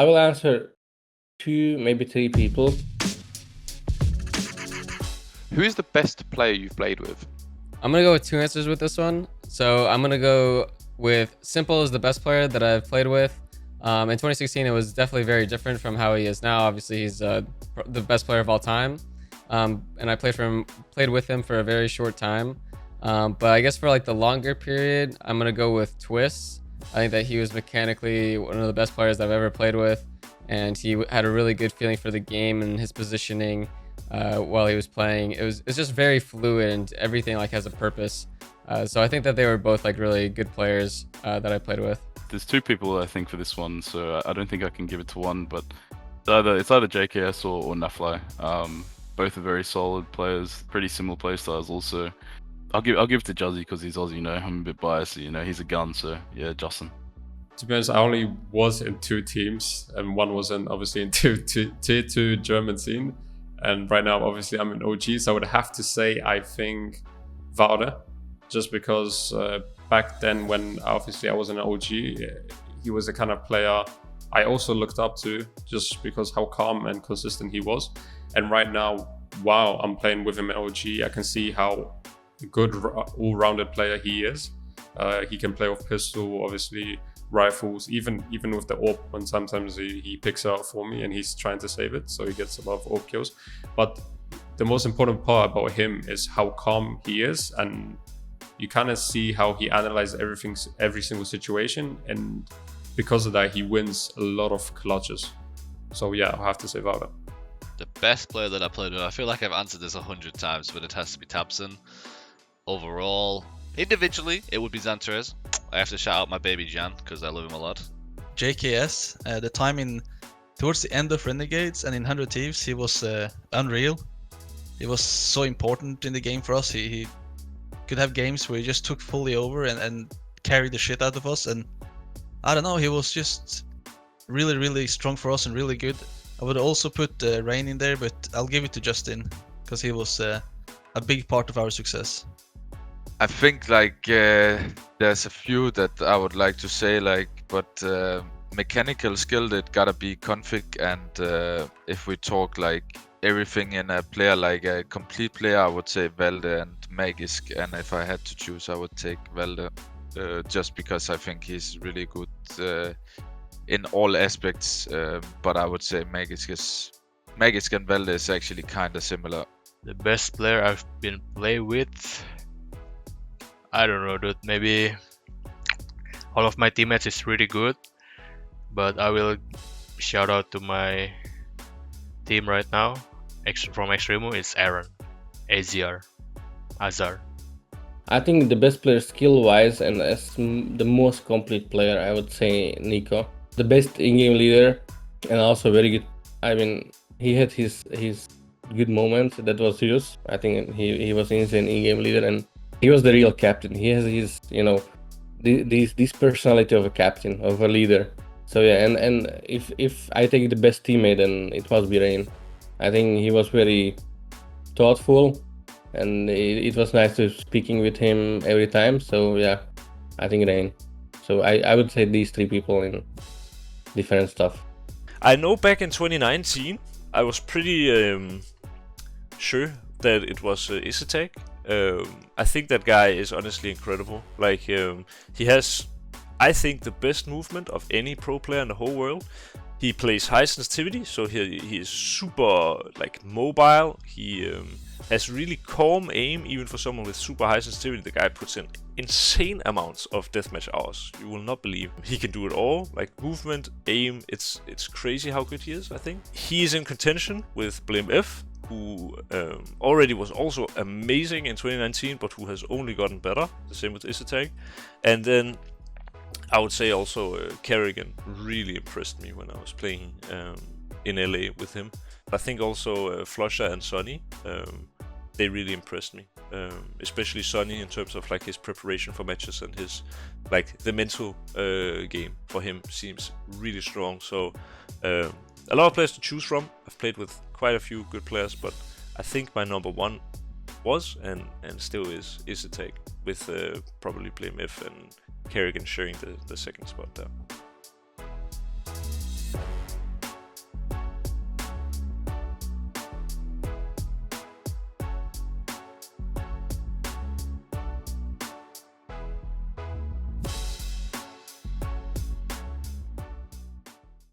I will answer 2, maybe 3 people. Who is the best player you've played with? I'm gonna go with 2 answers with this one. So I'm gonna go with Simple is the best player that I've played with. In 2016, it was definitely very different from how he is now. Obviously, he's the best player of all time. And I played with him for a very short time. But I guess for like the longer period, I'm gonna go with Twist. I think that he was mechanically one of the best players I've ever played with, and he had a really good feeling for the game and his positioning while he was playing. It's just very fluid and everything like has a purpose. So I think that they were both like really good players that I played with. There's 2 people I think for this one, so I don't think I can give it to one, but it's either JKS or Nafly. Both are very solid players, pretty similar play styles also. I'll give it to Juzzy because he's Aussie, I'm a bit biased, he's a gun, so yeah, Justin. To be honest, I only was in 2 teams, and one was obviously in tier 2 German scene, and right now obviously I'm in OG, so I would have to say I think Vaude, just because back then when obviously I was in OG, he was the kind of player I also looked up to, just because how calm and consistent he was. And right now, while I'm playing with him in OG, I can see how good all-rounded player he is. He can play with pistol, obviously rifles, even with the AWP, when sometimes he picks it out for me and he's trying to save it, so he gets a lot of AWP kills. But the most important part about him is how calm he is, and you kind of see how he analyzes every single situation, and because of that he wins a lot of clutches. So yeah, I'll have to say Vaude. The best player that I played with, I feel like I've answered this 100 times, but it has to be tabseN. Overall, individually, it would be Xantres. I have to shout out my baby Jan, because I love him a lot. JKS, the time towards the end of Renegades and in 100 Thieves, he was unreal. He was so important in the game for us. He could have games where he just took fully over and carried the shit out of us, and I don't know, he was just really, really strong for us and really good. I would also put Rain in there, but I'll give it to Justin, because he was a big part of our success. I think like there's a few that I would like to say, but mechanical skill, it gotta be Config, and if we talk like everything in a player, like a complete player, I would say Valde and Magisk, and if I had to choose, I would take Valde, just because I think he's really good in all aspects, but I would say Magisk and Valde is actually kind of similar. The best player I've been played with, I don't know, dude. Maybe all of my teammates is really good, but I will shout out to my team right now from Extremo. It's Aaron, Azar. I think the best player skill-wise and as the most complete player, I would say Nico. The best in-game leader and also very good. I mean, he had his good moments. That was Zeus. I think he was insane in-game leader, and he was the real captain. He has his, this personality of a captain, of a leader. So yeah, and if I take the best teammate, then it must be Rain. I think he was very thoughtful, and it was nice to speaking with him every time. So yeah, I think Rain. So I would say these 3 people in different stuff. I know back in 2019, I was pretty sure that it was EliGE. I think that guy is honestly incredible. Like he has, I think, the best movement of any pro player in the whole world. He plays high sensitivity, so he is super like mobile. He has really calm aim, even for someone with super high sensitivity. The guy puts in insane amounts of deathmatch hours. You will not believe. He can do it all, like movement, aim. It's crazy how good he is. I think he is in contention with BnTeT, who already was also amazing in 2019, but who has only gotten better. The same with EliGE. And then I would say also Kerrigan really impressed me when I was playing in LA with him. I think also Flosha and Sonny, they really impressed me. Especially Sonny in terms of like his preparation for matches and his like the mental game for him seems really strong. So a lot of players to choose from. I've played with quite a few good players, but I think my number one was and still is EliGE, with probably BnTeT and Kerrigan sharing the second spot there.